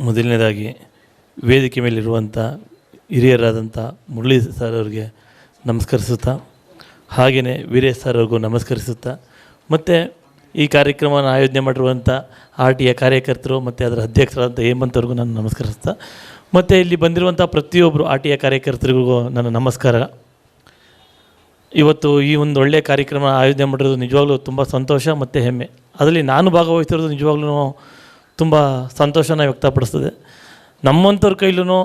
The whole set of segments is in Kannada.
ಮೊದಲನೇದಾಗಿ ವೇದಿಕೆ ಮೇಲಿರುವಂಥ ಹಿರಿಯರಾದಂಥ ಮುರಳಿ ಸರ್ ಅವ್ರಿಗೆ ನಮಸ್ಕರಿಸುತ್ತಾ, ಹಾಗೆಯೇ ವೀರೇಶ್ ಸರ್ ಅವ್ರಿಗೂ ನಮಸ್ಕರಿಸುತ್ತಾ, ಮತ್ತು ಈ ಕಾರ್ಯಕ್ರಮವನ್ನು ಆಯೋಜನೆ ಮಾಡಿರುವಂಥ RTI ಕಾರ್ಯಕರ್ತರು ಮತ್ತು ಅದರ ಅಧ್ಯಕ್ಷರಾದಂಥ ಹೇಮಂತ್ ಅವ್ರಿಗೂ ನಾನು ನಮಸ್ಕರಿಸ್ತಾ, ಮತ್ತು ಇಲ್ಲಿ ಬಂದಿರುವಂಥ ಪ್ರತಿಯೊಬ್ಬರು RTI ಕಾರ್ಯಕರ್ತರಿಗೂ ನನ್ನ ನಮಸ್ಕಾರ. ಇವತ್ತು ಈ ಒಂದು ಒಳ್ಳೆಯ ಕಾರ್ಯಕ್ರಮ ಆಯೋಜನೆ ಮಾಡಿರೋದು ನಿಜವಾಗ್ಲೂ ತುಂಬ ಸಂತೋಷ ಮತ್ತು ಹೆಮ್ಮೆ. ಅದರಲ್ಲಿ ನಾನು ಭಾಗವಹಿಸಿರೋದು ನಿಜವಾಗ್ಲೂ ತುಂಬ ಸಂತೋಷನ ವ್ಯಕ್ತಪಡಿಸ್ತದೆ. ನಮ್ಮಂಥವ್ರ ಕೈಲೂ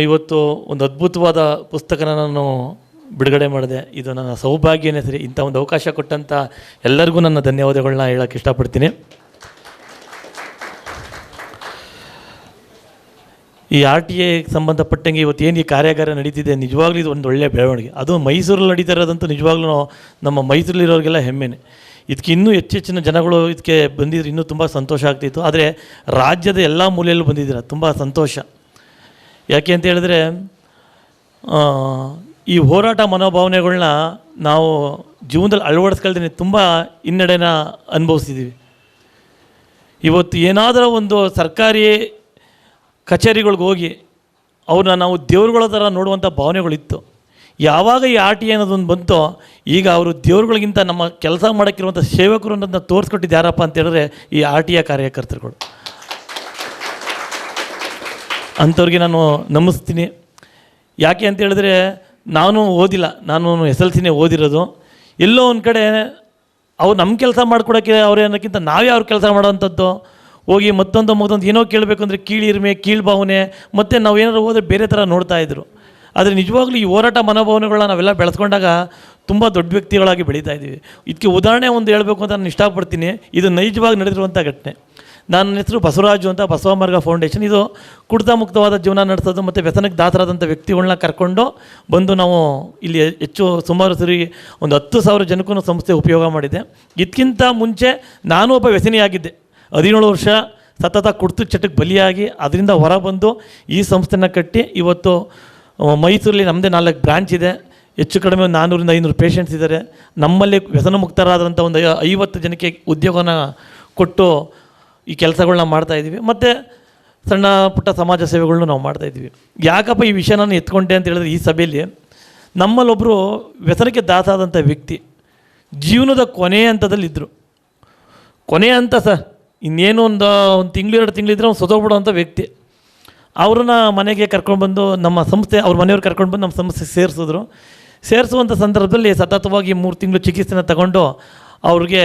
ಇವತ್ತು ಒಂದು ಅದ್ಭುತವಾದ ಪುಸ್ತಕನ ನಾನು ಬಿಡುಗಡೆ ಮಾಡಿದೆ. ಇದು ನನ್ನ ಸೌಭಾಗ್ಯನೇ ಸರಿ. ಇಂಥ ಒಂದು ಅವಕಾಶ ಕೊಟ್ಟಂಥ ಎಲ್ಲರಿಗೂ ನನ್ನ ಧನ್ಯವಾದಗಳನ್ನ ಹೇಳೋಕ್ಕೆ ಇಷ್ಟಪಡ್ತೀನಿ. ಈ RTI ಸಂಬಂಧಪಟ್ಟಂಗೆ ಇವತ್ತು ಏನು ಈ ಕಾರ್ಯಾಗಾರ ನಡೀತಿದೆ, ನಿಜವಾಗ್ಲೂ ಇದು ಒಂದು ಒಳ್ಳೆಯ ಬೆಳವಣಿಗೆ. ಅದು ಮೈಸೂರಲ್ಲಿ ನಡೀತಾ ಇರೋದಂತೂ ನಿಜವಾಗ್ಲೂ ನಮ್ಮ ಮೈಸೂರಲ್ಲಿರೋರಿಗೆಲ್ಲ ಹೆಮ್ಮೆನೆ. ಇದಕ್ಕೆ ಇನ್ನೂ ಹೆಚ್ಚೆಚ್ಚಿನ ಜನಗಳು ಇದಕ್ಕೆ ಬಂದಿದ್ರೆ ಇನ್ನೂ ತುಂಬ ಸಂತೋಷ ಆಗ್ತಿತ್ತು. ಆದರೆ ರಾಜ್ಯದ ಎಲ್ಲ ಮೂಲೆಯಲ್ಲೂ ಬಂದಿದ್ದೀರ, ತುಂಬ ಸಂತೋಷ. ಯಾಕೆ ಅಂತ ಹೇಳಿದ್ರೆ ಈ ಹೋರಾಟ ಮನೋಭಾವನೆಗಳನ್ನ ನಾವು ಜೀವನದಲ್ಲಿ ಅಳವಡಿಸ್ಕೊಳ್ದೇನೆ ತುಂಬ ಹಿನ್ನಡೆನ ಅನುಭವಿಸ್ತಿದ್ದೀವಿ. ಇವತ್ತು ಏನಾದರೂ ಒಂದು ಸರ್ಕಾರಿ ಕಚೇರಿಗಳಿಗೆ ಹೋಗಿ ಅವ್ರನ್ನ ನಾವು ದೇವ್ರುಗಳ ಥರ ನೋಡುವಂಥ ಭಾವನೆಗಳಿತ್ತು. ಯಾವಾಗ ಈ RTI ಅನ್ನೋದೊಂದು ಬಂತೋ, ಈಗ ಅವರು ದೇವ್ರುಗಳಿಗಿಂತ ನಮ್ಮ ಕೆಲಸ ಮಾಡೋಕ್ಕಿರುವಂಥ ಸೇವಕರು ಅನ್ನೋದನ್ನ ತೋರಿಸ್ಕೊಟ್ಟಿದ್ದು ಯಾರಪ್ಪ ಅಂತ ಹೇಳಿದ್ರೆ ಈ RTI ಕಾರ್ಯಕರ್ತರುಗಳು. ಅಂಥವ್ರಿಗೆ ನಾನು ನಮಿಸ್ತೀನಿ. ಯಾಕೆ ಅಂತ ಹೇಳಿದ್ರೆ ನಾನು ಓದಿಲ್ಲ, ನಾನು SLCನೇ ಓದಿರೋದು. ಎಲ್ಲೋ ಒಂದು ಕಡೆ ಅವ್ರು ನಮ್ಮ ಕೆಲಸ ಮಾಡಿಕೊಡೋಕ್ಕೆ ಅವ್ರು ಅನ್ನೋಕ್ಕಿಂತ ನಾವೇ ಅವ್ರ ಕೆಲಸ ಮಾಡೋವಂಥದ್ದು. ಹೋಗಿ ಮತ್ತೊಂದು ಏನೋ ಕೇಳಬೇಕು ಅಂದರೆ ಕೀಳಿರಿಮೆ, ಕೀಳ್ಭಾವನೆ, ಮತ್ತು ನಾವು ಏನಾದ್ರು ಹೋದರೆ ಬೇರೆ ಥರ ನೋಡ್ತಾಯಿದ್ರು. ಆದರೆ ನಿಜವಾಗ್ಲೂ ಈ ಹೋರಾಟ ಮನೋಭಾವನೆಗಳನ್ನ ನಾವೆಲ್ಲ ಬೆಳೆಸ್ಕೊಂಡಾಗ ತುಂಬ ದೊಡ್ಡ ವ್ಯಕ್ತಿಗಳಾಗಿ ಬೆಳೀತಾ ಇದ್ದೀವಿ. ಇದಕ್ಕೆ ಉದಾಹರಣೆ ಒಂದು ಹೇಳಬೇಕು ಅಂತ ನಾನು ಇಷ್ಟಪಡ್ತೀನಿ. ಇದು ನೈಜವಾಗಿ ನಡೆದಿರುವಂಥ ಘಟನೆ. ನನ್ನ ಹೆಸರು ಬಸವರಾಜು ಅಂತ, ಬಸವ ಮಾರ್ಗ ಫೌಂಡೇಶನ್. ಇದು ಕುಡಿತ ಮುಕ್ತವಾದ ಜೀವನ ನಡೆಸೋದು ಮತ್ತು ವ್ಯಸನಕ್ಕೆ ದಾಸರಾದಂಥ ವ್ಯಕ್ತಿಗಳನ್ನ ಕರ್ಕೊಂಡು ಬಂದು ನಾವು ಇಲ್ಲಿ ಸುಮಾರು ಸರಿ ಒಂದು 10,000 ಜನಕ್ಕೂ ಸಂಸ್ಥೆ ಉಪಯೋಗ ಮಾಡಿದೆ. ಇದಕ್ಕಿಂತ ಮುಂಚೆ ನಾನು ಒಬ್ಬ ವ್ಯಸನಿಯಾಗಿದ್ದೆ. 17 ವರ್ಷ ಸತತ ಕುಡಿತ ಚಟಕ್ಕೆ ಬಲಿಯಾಗಿ ಅದರಿಂದ ಹೊರಬಂದು ಈ ಸಂಸ್ಥೆನ ಕಟ್ಟಿ ಇವತ್ತು ಮೈಸೂರಲ್ಲಿ ನಮ್ಮದೇ 4 ಬ್ರ್ಯಾಂಚ್ ಇದೆ. ಹೆಚ್ಚು ಕಡಿಮೆ 400ರಿಂದ 500 ಪೇಷಂಟ್ಸ್ ಇದ್ದಾರೆ. ನಮ್ಮಲ್ಲಿ ವ್ಯಸನ ಮುಕ್ತರಾದಂಥ ಒಂದು 50 ಜನಕ್ಕೆ ಉದ್ಯೋಗನ ಕೊಟ್ಟು ಈ ಕೆಲಸಗಳನ್ನ ಮಾಡ್ತಾಯಿದ್ದೀವಿ. ಮತ್ತು ಸಣ್ಣ ಪುಟ್ಟ ಸಮಾಜ ಸೇವೆಗಳನ್ನೂ ನಾವು ಮಾಡ್ತಾಯಿದ್ದೀವಿ. ಯಾಕಪ್ಪ ಈ ವಿಷಯ ನಾನು ಎತ್ಕೊಂಡೆ ಅಂತ ಹೇಳಿದ್ರೆ, ಈ ಸಭೆಯಲ್ಲಿ ನಮ್ಮಲ್ಲೊಬ್ಬರು ವ್ಯಸನಕ್ಕೆ ದಾಸಾದಂಥ ವ್ಯಕ್ತಿ ಜೀವನದ ಕೊನೆಯ ಹಂತದಲ್ಲಿದ್ದರು. ಕೊನೆಯ ಹಂತ ಸರ್, ಇನ್ನೇನು ಒಂದು ತಿಂಗಳು 2 ತಿಂಗಳಿದ್ರೆ ಅವ್ನು ಸತ್ತೋಗ್ಬಿಡೋವಂಥ ವ್ಯಕ್ತಿ. ಅವ್ರನ್ನ ಮನೆಗೆ ಕರ್ಕೊಂಡ್ಬಂದು ನಮ್ಮ ಸಂಸ್ಥೆ, ಅವ್ರ ಮನೆಯವ್ರು ಕರ್ಕೊಂಡ್ಬಂದು ನಮ್ಮ ಸಂಸ್ಥೆ ಸೇರಿಸಿದ್ರು. ಸೇರಿಸುವಂಥ ಸಂದರ್ಭದಲ್ಲಿ ಸತತವಾಗಿ 3 ತಿಂಗಳು ಚಿಕಿತ್ಸೆನ ತಗೊಂಡು ಅವ್ರಿಗೆ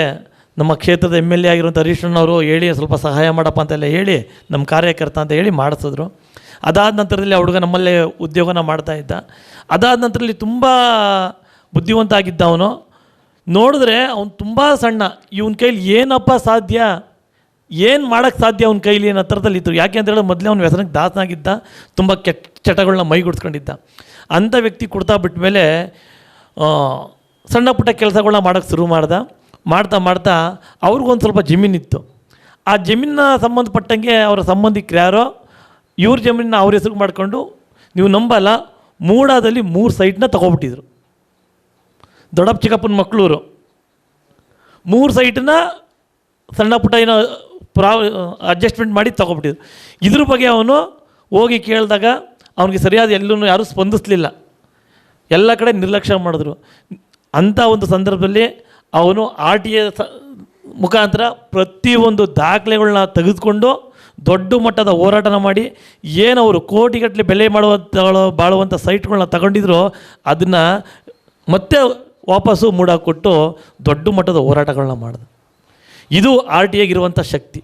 ನಮ್ಮ ಕ್ಷೇತ್ರದ MLA ಆಗಿರುವಂಥ ಹರೀಶ್ ಅವರು ಹೇಳಿ ಸ್ವಲ್ಪ ಸಹಾಯ ಮಾಡಪ್ಪ ಅಂತೆಲ್ಲ ಹೇಳಿ ನಮ್ಮ ಕಾರ್ಯಕರ್ತ ಅಂತ ಹೇಳಿ ಮಾಡಿಸಿದ್ರು. ಅದಾದ ನಂತರದಲ್ಲಿ ಆ ಹುಡುಗ ನಮ್ಮಲ್ಲೇ ಉದ್ಯೋಗನ ಮಾಡ್ತಾಯಿದ್ದ. ಅದಾದ ನಂತರದಲ್ಲಿ ತುಂಬ ಬುದ್ಧಿವಂತ ಆಗಿದ್ದ ಅವನು. ನೋಡಿದ್ರೆ ಅವನು ತುಂಬ ಸಣ್ಣ, ಇವನ ಕೈಲಿ ಏನಪ್ಪ ಸಾಧ್ಯ, ಏನು ಮಾಡೋಕ್ಕೆ ಸಾಧ್ಯ ಅವನ ಕೈಲಿ ಅನ್ನೋ ಥರದಲ್ಲಿತ್ತು. ಯಾಕೆ ಅಂತ ಹೇಳಿದ್ರೆ ಮೊದಲೇ ಅವ್ನು ವ್ಯಸನಕ್ಕೆ ದಾಸನಾಗಿದ್ದ, ತುಂಬ ಕೆಟ್ಟ ಚಟಗಳನ್ನ ಮೈಗೂಡಿಸ್ಕೊಂಡಿದ್ದ. ಅಂಥ ವ್ಯಕ್ತಿ ಕೊಡ್ತಾ ಬಿಟ್ಟ ಮೇಲೆ ಸಣ್ಣ ಪುಟ್ಟ ಕೆಲಸಗಳನ್ನ ಮಾಡೋಕ್ಕೆ ಶುರು ಮಾಡ್ತಾ ಅವ್ರಿಗೊಂದು ಸ್ವಲ್ಪ ಜಮೀನಿತ್ತು. ಆ ಜಮೀನಿನ ಸಂಬಂಧಪಟ್ಟಂಗೆ ಅವರ ಸಂಬಂಧಿಕರು ಯಾರೋ ಇವ್ರ ಜಮೀನನ್ನ ಅವ್ರ ಹೆಸರು ಮಾಡಿಕೊಂಡು, ನೀವು ನಂಬಲ್ಲ, ಮೂಡಾದಲ್ಲಿ 3 ಸೈಟ್ನ ತೊಗೊಬಿಟ್ಟಿದ್ರು. ದೊಡ್ಡಪ್ಪ ಚಿಕ್ಕಪ್ಪನ ಮಕ್ಕಳೂರು 3 ಸೈಟನ್ನ ಸಣ್ಣ ಪುಟ್ಟ ಏನೋ ಅಡ್ಜಸ್ಟ್ಮೆಂಟ್ ಮಾಡಿ ತೊಗೊಬಿಟ್ಟಿದ್ರು. ಇದ್ರ ಬಗ್ಗೆ ಅವನು ಹೋಗಿ ಕೇಳಿದಾಗ ಅವನಿಗೆ ಸರಿಯಾದ ಎಲ್ಲೂ ಯಾರೂ ಸ್ಪಂದಿಸಲಿಲ್ಲ. ಎಲ್ಲ ಕಡೆ ನಿರ್ಲಕ್ಷ್ಯ ಮಾಡಿದ್ರು. ಅಂಥ ಒಂದು ಸಂದರ್ಭದಲ್ಲಿ ಅವನು RTI ಮುಖಾಂತರ ಪ್ರತಿಯೊಂದು ದಾಖಲೆಗಳನ್ನ ತೆಗೆದುಕೊಂಡು ದೊಡ್ಡ ಮಟ್ಟದ ಹೋರಾಟನ ಮಾಡಿ, ಏನವರು ಕೋಟಿಗಟ್ಟಲೆ ಬೆಲೆ ಬಾಳುವಂಥ ಸೈಟ್ಗಳನ್ನ ತಗೊಂಡಿದ್ರು, ಅದನ್ನು ಮತ್ತೆ ವಾಪಸ್ಸು ಮೂಡಾಕೊಟ್ಟು ದೊಡ್ಡ ಮಟ್ಟದ ಹೋರಾಟಗಳನ್ನ ಮಾಡಿದ. ಇದು RTIಗಿರುವಂಥ ಶಕ್ತಿ.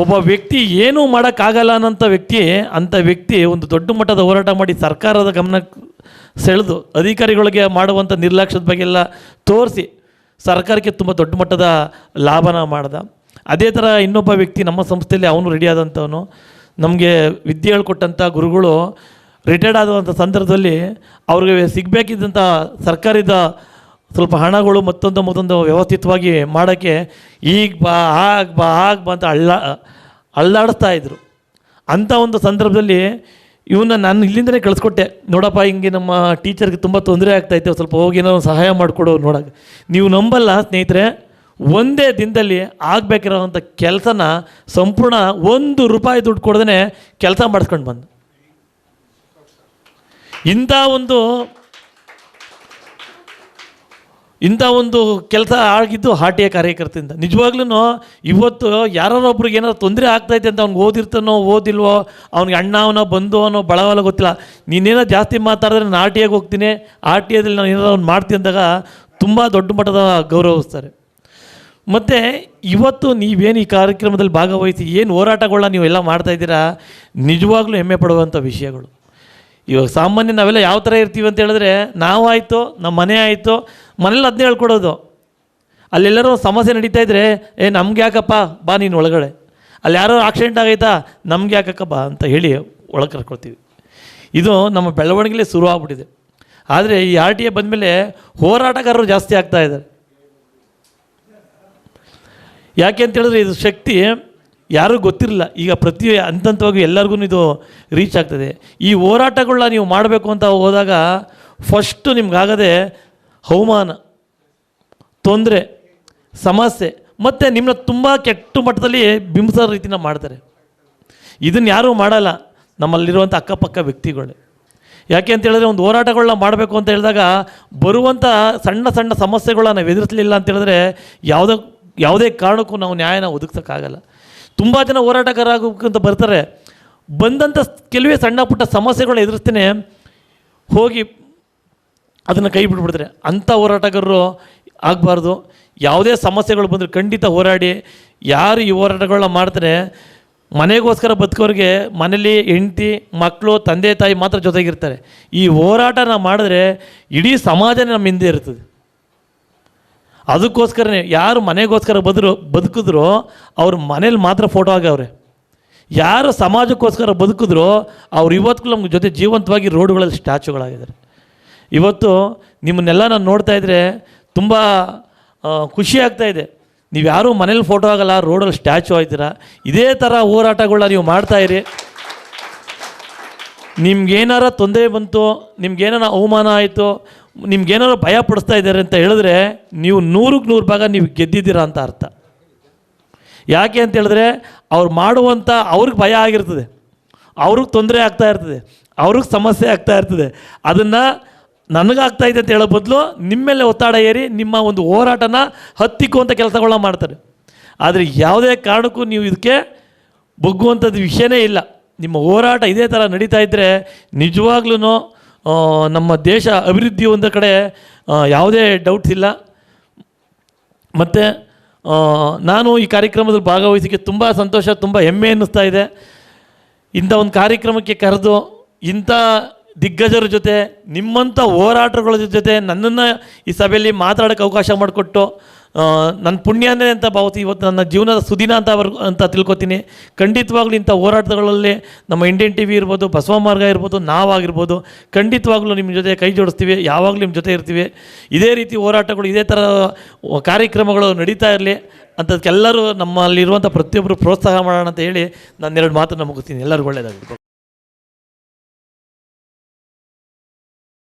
ಒಬ್ಬ ವ್ಯಕ್ತಿ ಏನೂ ಮಾಡೋಕ್ಕಾಗಲ್ಲ ಅನ್ನೋಂಥ ಅಂಥ ವ್ಯಕ್ತಿ ಒಂದು ದೊಡ್ಡ ಮಟ್ಟದ ಹೋರಾಟ ಮಾಡಿ ಸರ್ಕಾರದ ಗಮನಕ್ಕೆ ಸೆಳೆದು ಅಧಿಕಾರಿಗಳಿಗೆ ಮಾಡುವಂಥ ನಿರ್ಲಕ್ಷ್ಯದ ಬಗ್ಗೆ ಎಲ್ಲ ತೋರಿಸಿ ಸರ್ಕಾರಕ್ಕೆ ತುಂಬ ದೊಡ್ಡ ಮಟ್ಟದ ಲಾಭನ ಮಾಡ್ದ. ಅದೇ ಥರ ಇನ್ನೊಬ್ಬ ವ್ಯಕ್ತಿ ನಮ್ಮ ಸಂಸ್ಥೆಯಲ್ಲಿ ಅವನು ರೆಡಿ ಆದಂಥವನು. ನಮಗೆ ವಿದ್ಯೆ ಹೇಳ್ಕೊಟ್ಟಂಥ ಗುರುಗಳು ರಿಟೈರ್ಡ್ ಆದಂಥ ಸಂದರ್ಭದಲ್ಲಿ ಅವ್ರಿಗೆ ಸಿಗಬೇಕಿದ್ದಂಥ ಸರ್ಕಾರದ ಸ್ವಲ್ಪ ಹಣಗಳು ಮತ್ತೊಂದು ವ್ಯವಸ್ಥಿತವಾಗಿ ಮಾಡೋಕ್ಕೆ ಈಗ ಬಾ ಅಂತ ಅಳ್ಳಾಡಿಸ್ತಾಯಿದ್ರು. ಅಂಥ ಒಂದು ಸಂದರ್ಭದಲ್ಲಿ ಇವನ್ನ ನಾನು ಇಲ್ಲಿಂದಲೇ ಕಳಿಸ್ಕೊಟ್ಟೆ. ನೋಡಪ್ಪ, ಹಿಂಗೆ ನಮ್ಮ ಟೀಚರ್ಗೆ ತುಂಬ ತೊಂದರೆ ಆಗ್ತಾಯಿತ್ತು, ಸ್ವಲ್ಪ ಹೋಗಿ ಏನೋ ಸಹಾಯ ಮಾಡಿಕೊಡು ನೋಡೋಕೆ. ನೀವು ನಂಬಲ್ಲ ಸ್ನೇಹಿತರೆ, ಒಂದೇ ದಿನದಲ್ಲಿ ಆಗಬೇಕಿರೋವಂಥ ಕೆಲಸನ ಸಂಪೂರ್ಣ ₹1 ದುಡ್ಡು ಕೊಡ್ದೇ ಕೆಲಸ ಮಾಡಿಸ್ಕೊಂಡು ಬಂದು ಇಂಥ ಒಂದು ಕೆಲಸ ಆಗಿದ್ದು RTI ಕಾರ್ಯಕರ್ತರಿಂದ. ನಿಜವಾಗ್ಲೂ ಇವತ್ತು ಯಾರೊಬ್ರಿಗೆ ಏನಾದ್ರು ತೊಂದರೆ ಆಗ್ತೈತೆ ಅಂತ ಅವ್ನಿಗೆ ಓದಿರ್ತಾನೋ ಓದಿಲ್ವೋ, ಅವ್ನಿಗೆ ಅಣ್ಣವನೋ ಬಂಧುವನೋ ಬಳವಲ್ಲ ಗೊತ್ತಿಲ್ಲ, ನೀನೇನೋ ಜಾಸ್ತಿ ಮಾತಾಡಿದ್ರೆ ನಾನು RTIಗೆ ಹೋಗ್ತೀನಿ, RTIದಲ್ಲಿ ನಾನು ಏನಾದ್ರು ಅವ್ನು ಮಾಡ್ತೀನಿ ಅಂದಾಗ ತುಂಬ ದೊಡ್ಡ ಮಟ್ಟದ ಗೌರವಿಸ್ತಾರೆ. ಮತ್ತು ಇವತ್ತು ನೀವೇನು ಈ ಕಾರ್ಯಕ್ರಮದಲ್ಲಿ ಭಾಗವಹಿಸಿ ಏನು ಹೋರಾಟಗಳನ್ನ ನೀವೆಲ್ಲ ಮಾಡ್ತಾಯಿದ್ದೀರಾ, ನಿಜವಾಗ್ಲೂ ಹೆಮ್ಮೆ ಪಡುವಂಥ ವಿಷಯಗಳು. ಇವಾಗ ಸಾಮಾನ್ಯ ನಾವೆಲ್ಲ ಯಾವ ಥರ ಇರ್ತೀವಿ ಅಂತ ಹೇಳಿದ್ರೆ, ನಾವಾಯಿತು ನಮ್ಮ ಮನೆ ಆಯಿತು, ಮನೇಲಿ ಅದನ್ನೇ ಹೇಳ್ಕೊಡೋದು. ಅಲ್ಲೆಲ್ಲರೂ ಸಮಸ್ಯೆ ನಡೀತಾಯಿದ್ರೆ, ನಮ್ಗೆ ಯಾಕಪ್ಪ ಬಾ ನೀನು ಒಳಗಡೆ, ಅಲ್ಲಿ ಯಾರೋ ಆಕ್ಸಿಡೆಂಟ್ ಆಗೈತಾ ನಮ್ಗೆ ಯಾಕಕ್ಕ ಬಾ ಅಂತ ಹೇಳಿ ಒಳಗೆ ಕರ್ಕೊಳ್ತೀವಿ. ಇದು ನಮ್ಮ ಬೆಳವಣಿಗೆಲೇ ಶುರು ಆಗ್ಬಿಟ್ಟಿದೆ. ಆದರೆ ಈ RTI ಬಂದಮೇಲೆ ಹೋರಾಟಗಾರರು ಜಾಸ್ತಿ ಆಗ್ತಾಯಿದ್ದಾರೆ. ಯಾಕೆ ಅಂತ ಹೇಳಿದ್ರೆ ಇದು ಶಕ್ತಿ ಯಾರೂ ಗೊತ್ತಿರಲಿಲ್ಲ. ಈಗ ಪ್ರತಿ ಹಂತವಾಗಿ ಎಲ್ಲರಿಗೂ ಇದು ರೀಚ್ ಆಗ್ತದೆ. ಈ ಹೋರಾಟಗಳನ್ನ ನೀವು ಮಾಡಬೇಕು ಅಂತ ಹೋದಾಗ ಫಸ್ಟು ನಿಮ್ಗಾಗದೆ ಅವಮಾನ, ತೊಂದರೆ, ಸಮಸ್ಯೆ ಮತ್ತು ನಿಮ್ಮನ್ನ ತುಂಬ ಕೆಟ್ಟ ಮಟ್ಟದಲ್ಲಿ ಬಿಂಬಿಸೋ ರೀತಿನ ಮಾಡ್ತಾರೆ. ಇದನ್ನು ಯಾರೂ ಮಾಡಲ್ಲ, ನಮ್ಮಲ್ಲಿರುವಂಥ ಅಕ್ಕಪಕ್ಕ ವ್ಯಕ್ತಿಗಳೇ. ಯಾಕೆ ಅಂತ ಹೇಳಿದ್ರೆ ಒಂದು ಹೋರಾಟಗಳನ್ನ ಮಾಡಬೇಕು ಅಂತ ಹೇಳಿದಾಗ ಬರುವಂಥ ಸಣ್ಣ ಸಣ್ಣ ಸಮಸ್ಯೆಗಳನ್ನ ನಾವು ಎದುರಿಸಲಿಲ್ಲ ಅಂತ ಹೇಳಿದ್ರೆ ಯಾವುದೇ ಕಾರಣಕ್ಕೂ ನಾವು ನ್ಯಾಯನ ಒದಗಿಸೋಕ್ಕಾಗಲ್ಲ. ತುಂಬ ಜನ ಹೋರಾಟಗಾರ ಆಗೋಕ್ಕಂತ ಬರ್ತಾರೆ, ಬಂದಂಥ ಕೆಲವೇ ಸಣ್ಣ ಪುಟ್ಟ ಸಮಸ್ಯೆಗಳನ್ನ ಎದುರಿಸ್ತೇನೆ ಹೋಗಿ ಅದನ್ನು ಕೈ ಬಿಟ್ಬಿಡ್ತಾರೆ. ಅಂಥ ಹೋರಾಟಗಾರರು ಆಗಬಾರ್ದು. ಯಾವುದೇ ಸಮಸ್ಯೆಗಳು ಬಂದರೆ ಖಂಡಿತ ಹೋರಾಡಿ. ಯಾರು ಈ ಹೋರಾಟಗಳನ್ನ ಮಾಡ್ತಾರೆ, ಮನೆಗೋಸ್ಕರ ಬದುಕೋರಿಗೆ ಮನೇಲಿ ಹೆಂಡತಿ ಮಕ್ಕಳು ತಂದೆ ತಾಯಿ ಮಾತ್ರ ಜೊತೆಗಿರ್ತಾರೆ. ಈ ಹೋರಾಟನ ಮಾಡಿದ್ರೆ ಇಡೀ ಸಮಾಜನೇ ನಮ್ಮ ಹಿಂದೆ ಇರ್ತದೆ. ಅದಕ್ಕೋಸ್ಕರನೇ ಯಾರು ಮನೆಗೋಸ್ಕರ ಬದುಕಿದ್ರೋ ಅವ್ರ ಮನೇಲಿ ಮಾತ್ರ ಫೋಟೋ ಆಗವ್ರೆ. ಯಾರು ಸಮಾಜಕ್ಕೋಸ್ಕರ ಬದುಕಿದ್ರೋ ಅವ್ರು ಇವತ್ತು ನಮ್ಗೆ ಜೊತೆ ಜೀವಂತವಾಗಿ ರೋಡ್ಗಳಲ್ಲಿ ಸ್ಟ್ಯಾಚುಗಳಾಗಿದ್ದಾರೆ. ಇವತ್ತು ನಿಮ್ಮನ್ನೆಲ್ಲ ನಾನು ನೋಡ್ತಾ ಇದ್ದರೆ ತುಂಬ ಖುಷಿ ಆಗ್ತಾಯಿದೆ. ನೀವು ಯಾರೂ ಮನೇಲಿ ಫೋಟೋ ಆಗಲ್ಲ, ರೋಡಲ್ಲಿ ಸ್ಟ್ಯಾಚು ಆಯ್ತೀರ. ಇದೇ ಥರ ಹೋರಾಟಗಳನ್ನ ನೀವು ಮಾಡ್ತಾಯಿರಿ. ನಿಮ್ಗೇನಾರ ತೊಂದರೆ ಬಂತು, ನಿಮ್ಗೇನಾರ ಅವಮಾನ ಆಯಿತು, ನಿಮ್ಗೇನಾರು ಭಯ ಪಡಿಸ್ತಾ ಇದ್ದಾರೆ ಅಂತ ಹೇಳಿದ್ರೆ ನೀವು 100ಕ್ಕೆ 100 ಭಾಗ ನೀವು ಗೆದ್ದಿದ್ದೀರಾ ಅಂತ ಅರ್ಥ. ಯಾಕೆ ಅಂತ ಹೇಳಿದ್ರೆ ಅವ್ರು ಮಾಡುವಂಥ ಅವ್ರಿಗೆ ಭಯ ಆಗಿರ್ತದೆ, ಅವ್ರಿಗೆ ತೊಂದರೆ ಆಗ್ತಾ ಇರ್ತದೆ, ಅವ್ರಿಗೆ ಸಮಸ್ಯೆ ಆಗ್ತಾ ಇರ್ತದೆ. ಅದನ್ನು ನನಗಾಗ್ತಾಯಿದೆ ಅಂತ ಹೇಳೋ ಬದಲು ನಿಮ್ಮ ಮೇಲೆ ಒತ್ತಡ ಏರಿ ನಿಮ್ಮ ಒಂದು ಹೋರಾಟನ ಹತ್ತಿಕ್ಕುವಂಥ ಕೆಲಸಗಳನ್ನ ಮಾಡ್ತಾರೆ. ಆದರೆ ಯಾವುದೇ ಕಾರಣಕ್ಕೂ ನೀವು ಇದಕ್ಕೆ ಬಗ್ಗುವಂಥದ್ದು ವಿಷಯನೇ ಇಲ್ಲ. ನಿಮ್ಮ ಹೋರಾಟ ಇದೇ ಥರ ನಡೀತಾ ಇದ್ದರೆ ನಿಜವಾಗ್ಲೂ ನಮ್ಮ ದೇಶ ಅಭಿವೃದ್ಧಿ ಒಂದು ಕಡೆ ಯಾವುದೇ ಡೌಟ್ಸ್ ಇಲ್ಲ. ಮತ್ತು ನಾನು ಈ ಕಾರ್ಯಕ್ರಮದಲ್ಲಿ ಭಾಗವಹಿಸಿಕೆ ತುಂಬ ಸಂತೋಷ, ತುಂಬ ಹೆಮ್ಮೆ ಅನ್ನಿಸ್ತಾ ಇದೆ. ಇಂಥ ಒಂದು ಕಾರ್ಯಕ್ರಮಕ್ಕೆ ಕರೆದು ಇಂಥ ದಿಗ್ಗಜರ ಜೊತೆ, ನಿಮ್ಮಂಥ ಹೋರಾಟಗಳ ಜೊತೆ ನನ್ನನ್ನು ಈ ಸಭೆಯಲ್ಲಿ ಮಾತಾಡೋಕ್ಕೆ ಅವಕಾಶ ಮಾಡಿಕೊಟ್ಟು ನನ್ನ ಪುಣ್ಯನೇ ಅಂತ ಭಾವಿಸಿ ಇವತ್ತು ನನ್ನ ಜೀವನದ ಸುದಿನ ಅಂತ ತಿಳ್ಕೊತೀನಿ. ಖಂಡಿತವಾಗ್ಲೂ ಇಂಥ ಹೋರಾಟಗಳಲ್ಲಿ ನಮ್ಮ ಇಂಡಿಯನ್ TV ಇರ್ಬೋದು, ಬಸವ ಮಾರ್ಗ ಇರ್ಬೋದು, ನಾವಾಗಿರ್ಬೋದು, ಖಂಡಿತವಾಗ್ಲೂ ನಿಮ್ಮ ಜೊತೆ ಕೈ ಜೋಡಿಸ್ತೀವಿ, ಯಾವಾಗಲೂ ನಿಮ್ಮ ಜೊತೆ ಇರ್ತೀವಿ. ಇದೇ ರೀತಿ ಹೋರಾಟಗಳು, ಇದೇ ಥರ ಕಾರ್ಯಕ್ರಮಗಳು ನಡೀತಾ ಇರಲಿ ಅಂತದಕ್ಕೆಲ್ಲರೂ ನಮ್ಮಲ್ಲಿರುವಂಥ ಪ್ರತಿಯೊಬ್ಬರು ಪ್ರೋತ್ಸಾಹ ಮಾಡೋಣ ಅಂತ ಹೇಳಿ ನಾನು 2 ಮಾತನ್ನು ಮುಗಿಸ್ತೀನಿ. ಎಲ್ಲರಿಗೂ ಒಳ್ಳೆಯದಾಗಲಿ.